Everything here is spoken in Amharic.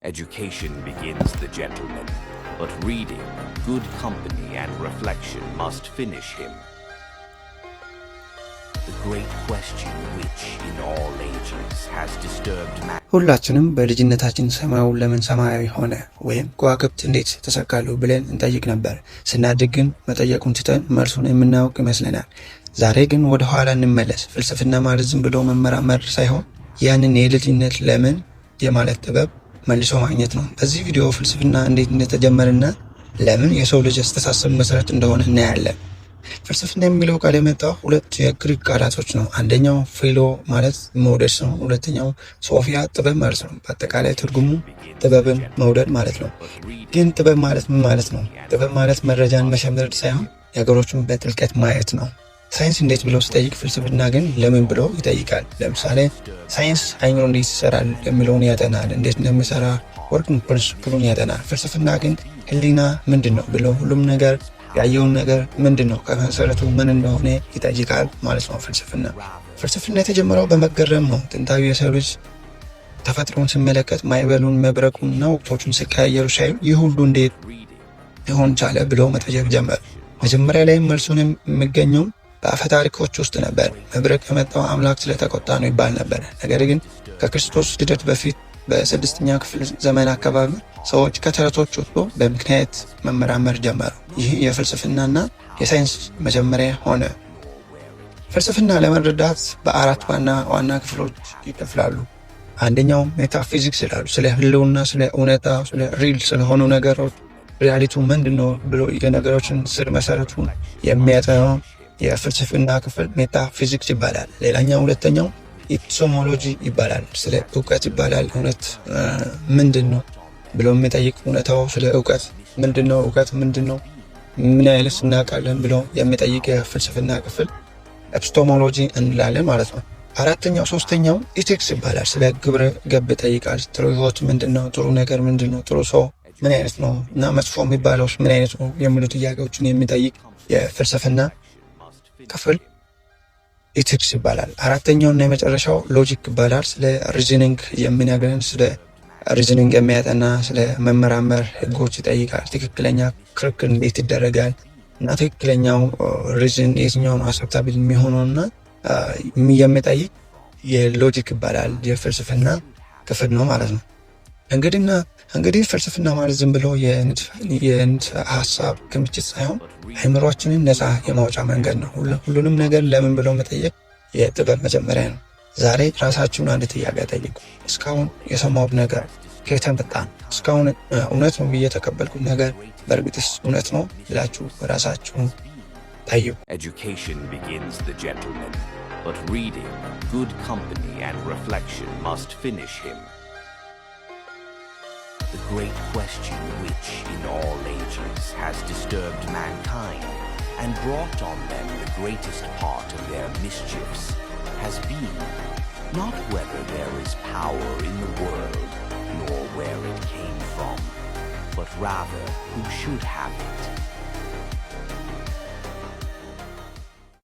Education begins the gentleman, but reading, good company, and reflection must finish him. The great question which, in all ages, has disturbed man. ሁላችንም በልጅነታችን ሰማዩ ለምን ሰማያዊ ሆነ ወይም ከዋክብት እንዴት ተሰካሉ ብለን እንጠይቅ ነበር። ስናድግ ግን መጠየቁን ትተን መልሱን የምናውቅ ይመስለናል። ዛሬ ግን ወደ ኋላ እንመለስ። ፍልስፍና ማለት ዝም ብሎ መመራመር ሳይሆን ያንን የልጅነት ለምን የማለት ጥበብ መልሶ ማግኘት ነው። በዚህ ቪዲዮ ፍልስፍና እንዴት እንደተጀመረና ለምን የሰው ልጅ አስተሳሰብ መሰረት እንደሆነ እናያለን። ፍልስፍና የሚለው ቃል የመጣው ሁለት የግሪክ ቃላቶች ነው። አንደኛው ፊሎ ማለት መውደድ ነው። ሁለተኛው ሶፊያ ጥበብ ማለት ነው። በአጠቃላይ ትርጉሙ ጥበብን መውደድ ማለት ነው። ግን ጥበብ ማለት ምን ማለት ነው? ጥበብ ማለት መረጃን መሸምደድ ሳይሆን ነገሮችን በጥልቀት ማየት ነው። ሳይንስ እንዴት ብሎ ሲጠይቅ፣ ፍልስፍና ግን ለምን ብሎ ይጠይቃል። ለምሳሌ ሳይንስ አይምሮ እንዴት ይሰራል የሚለውን ያጠናል፣ እንዴት እንደሚሰራ ወርኪንግ ፕሪንሲፕሉን ያጠናል። ፍልስፍና ግን ህሊና ምንድን ነው ብሎ ሁሉም ነገር ያየውን ነገር ምንድን ነው ከመሰረቱ ምን እንደሆነ ይጠይቃል ማለት ነው። ፍልስፍና የተጀመረው በመገረም ነው። ጥንታዊ የሰው ልጅ ተፈጥሮን ሲመለከት ማዕበሉን፣ መብረቁን እና ወቅቶቹን ሲቀያየሩ ሲያዩ ይህ ሁሉ እንዴት ሊሆን ቻለ ብሎ መጠየቅ ጀመር። መጀመሪያ ላይ መልሱን የሚገኘው በአፈ ታሪኮች ውስጥ ነበር። መብረቅ የመጣው አምላክ ስለተቆጣ ነው ይባል ነበር። ነገር ግን ከክርስቶስ ልደት በፊት በ6ኛ ክፍለ ዘመን አካባቢ ሰዎች ከተረቶች ወጥቶ በምክንያት መመራመር ጀመሩ። ይህ የፍልስፍናና የሳይንስ መጀመሪያ ሆነ። ፍልስፍና ለመረዳት በአራት ዋና ክፍሎች ይከፍላሉ። አንደኛው ሜታፊዚክስ ይላሉ። ስለ ህልውና፣ ስለ እውነታ፣ ስለ ሪል ስለሆኑ ነገሮች ሪያሊቱ ምንድን ነው ብሎ የነገሮችን ስር መሰረቱን የሚያጠናው የፍልስፍና ክፍል ሜታፊዚክስ ይባላል። ሌላኛው ሁለተኛው ኢፒስቴሞሎጂ ይባላል። ስለ እውቀት ይባላል። እውነት ምንድን ነው ብሎ የሚጠይቅ እውነታው ስለ እውቀት ምንድን ነው፣ እውቀት ምንድን ነው፣ ምን ያህልስ እናውቃለን ብሎ የሚጠይቅ የፍልስፍና ክፍል ኤፒስቴሞሎጂ እንላለን ማለት ነው። ሶስተኛው ኢቲክስ ይባላል። ስለ ግብረ ገብ ይጠይቃል። ጥሩ ህይወት ምንድን ነው፣ ጥሩ ነገር ምንድን ነው፣ ጥሩ ሰው ምን አይነት ነው እና መጥፎ የሚባለው ምን አይነት ነው የሚሉ ጥያቄዎችን የሚጠይቅ የፍልስፍና ክፍል ኢቲክስ ይባላል። አራተኛውና የመጨረሻው ሎጂክ ይባላል። ስለ ሪዝኒንግ የሚነግረን፣ ስለ ሪዝኒንግ የሚያጠና፣ ስለ መመራመር ህጎች ይጠይቃል። ትክክለኛ ክርክር እንዴት ይደረጋል እና ትክክለኛው ሪዝን የትኛውን አክሰፕታብል የሚሆነውና የሚጠይቅ የሎጂክ ይባላል የፍልስፍና ክፍል ነው ማለት ነው። እንግዲህ ፍልስፍና ማለት ዝም ብሎ የንድፈ ሀሳብ ክምችት ሳይሆን አእምሯችንን ነፃ የማውጫ መንገድ ነው። ሁሉንም ነገር ለምን ብሎ መጠየቅ የጥበብ መጀመሪያ ነው። ዛሬ ራሳችሁን አንድ ጥያቄ ጠይቁ። እስካሁን የሰማሁት ነገር ከየት መጣ? እስካሁን እውነት ነው ብዬ የተቀበልኩት ነገር በእርግጥስ እውነት ነው ብላችሁ ራሳችሁን ጠይቁ። Education begins the gentleman, but reading, good company, and reflection must finish him. The great question which, in all ages, has disturbed mankind and brought on them the greatest part of their mischiefs has been not whether there is power in the world nor where it came from, but rather who should have it